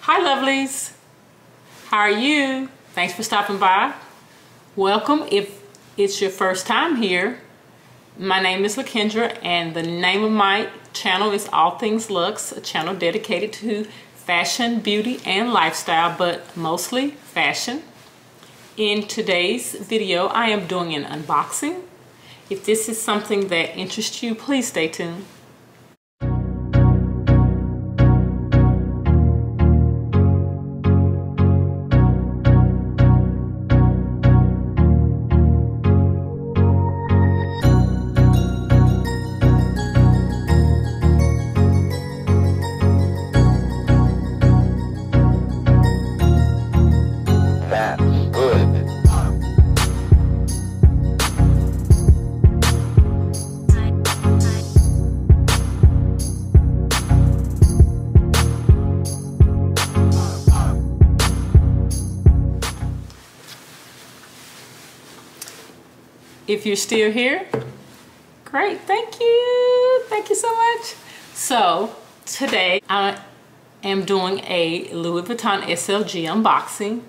Hi lovelies, how are you? Thanks for stopping by. Welcome if it's your first time here. My name is LaKendra and the name of my channel is All Things Luxe, a channel dedicated to fashion, beauty, and lifestyle, but mostly fashion. In today's video, I am doing an unboxing. If this is something that interests you, please stay tuned. If you're still here, great, thank you so much. So today I am doing a Louis Vuitton SLG unboxing.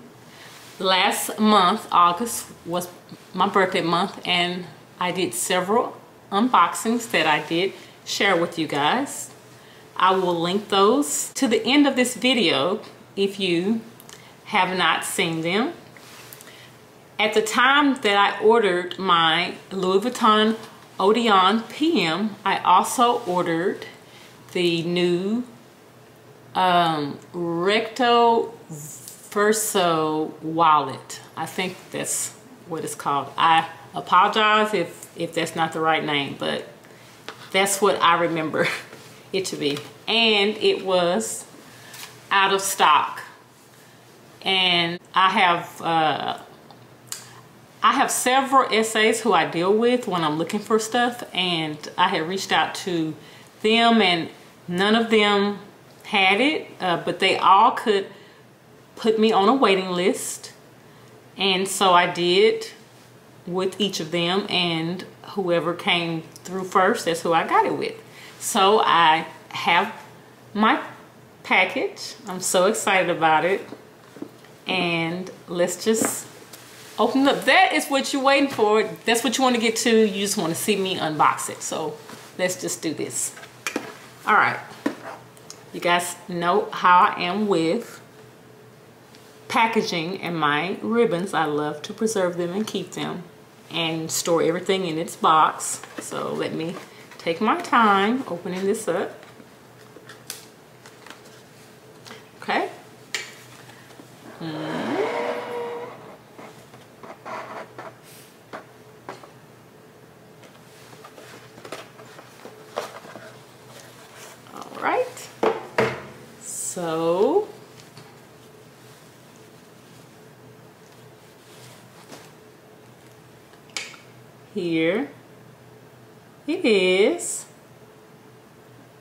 Last month, August, was my birthday month, and I did several unboxings that I did share with you guys. I will link those to the end of this video if you have not seen them. At the time that I ordered my Louis Vuitton Odeon PM, I also ordered the new Recto Verso wallet. I think that's what it's called. I apologize if that's not the right name, but that's what I remember it to be. And it was out of stock. And I have several SAs who I deal with when I'm looking for stuff, and I had reached out to them and none of them had it, but they all could put me on a waiting list, and so I did with each of them, and whoever came through first, that's who I got it with. So I have my package. I'm so excited about it, and let's just open up. That is what you're waiting for. That's what you want to get to. You just want to see me unbox it. So let's just do this. All right. You guys know how I am with packaging and my ribbons. I love to preserve them and keep them and store everything in its box. So let me take my time opening this up. Okay. Right, so here it is.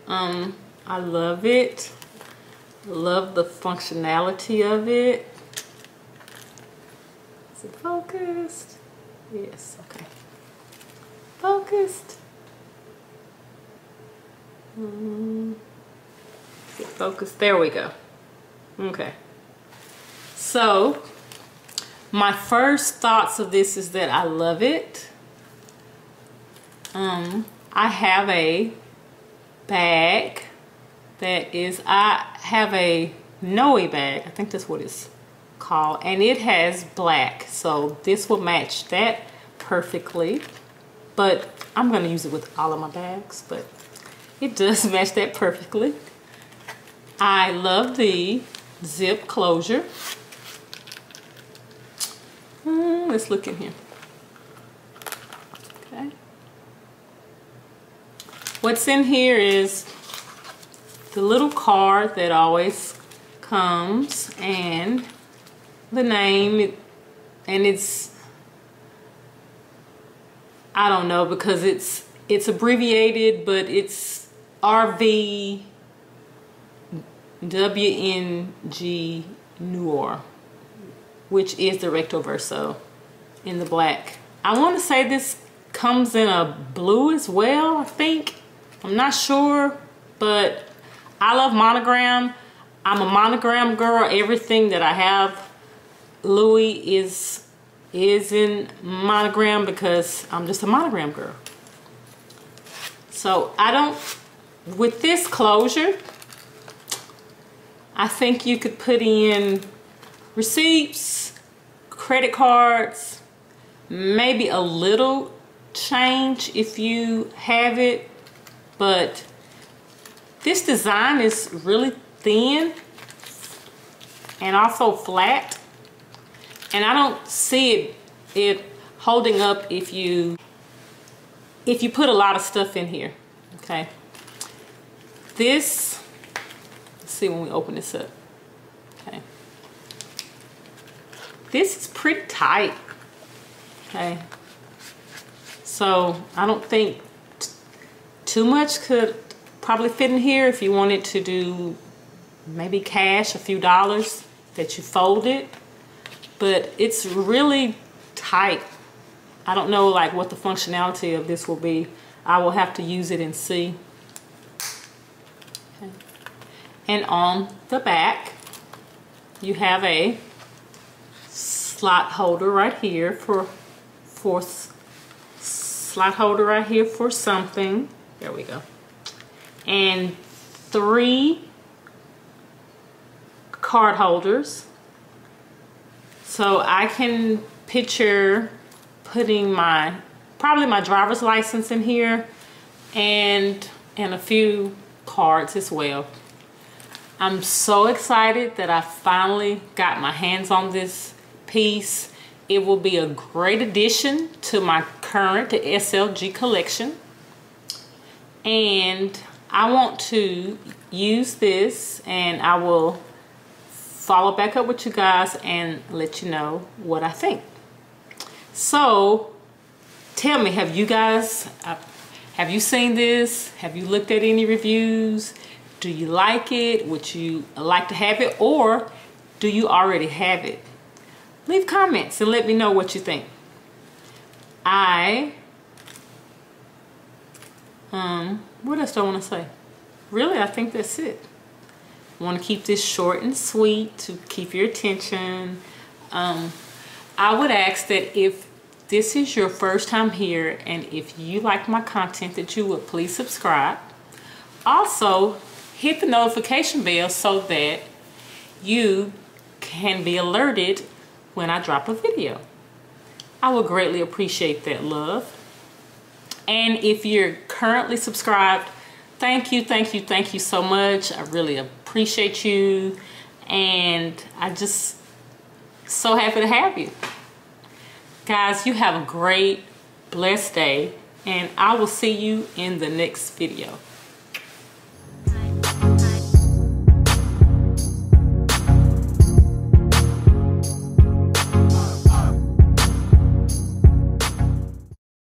I love it. Love the functionality of it. Is it focused? Yes, okay. Focused. Focus, there we go. Okay, so my first thoughts of this is that I love it. I have a bag that is, I have a Noe bag, I think that's what it's called, and it has black, so this will match that perfectly, but I'm going to use it with all of my bags, but it does match that perfectly. I love the zip closure. Let's look in here. Okay. What's in here is the little card that always comes and the name, and it's, I don't know because it's abbreviated, but it's RV WNG Noir, which is the Recto Verso in the black. I want to say this comes in a blue as well, I think. I'm not sure, but I love monogram. I'm a monogram girl. Everything that I have, Louis is in monogram because I'm just a monogram girl. So I don't, with this closure, I think you could put in receipts, credit cards, maybe a little change if you have it, but this design is really thin and also flat, and I don't see it holding up if you put a lot of stuff in here. Okay, this, let's see when we open this up. Okay, this is pretty tight. Okay, so I don't think too much could probably fit in here. If you wanted to do maybe cash, a few dollars that you fold it, but it's really tight. I don't know like what the functionality of this will be. I will have to use it and see. Okay. And on the back you have a slot holder right here for slot holder right here for something. There we go. And 3 card holders. So I can picture putting probably my driver's license in here and a few cards as well. I'm so excited that I finally got my hands on this piece. It will be a great addition to my current SLG collection. And I want to use this, and I will follow back up with you guys and let you know what I think. So tell me, have you guys, have you seen this? Have you looked at any reviews? Do you like it? Would you like to have it, or do you already have it? Leave comments and let me know what you think. What else do I want to say? Really, I think that's it. I want to keep this short and sweet to keep your attention. I would ask that if this is your first time here and if you like my content, that you would please subscribe. Also, hit the notification bell so that you can be alerted when I drop a video. I would greatly appreciate that, love. And if you're currently subscribed, thank you so much. I really appreciate you, and I just so happy to have you. Guys, you have a great, blessed day, and I will see you in the next video.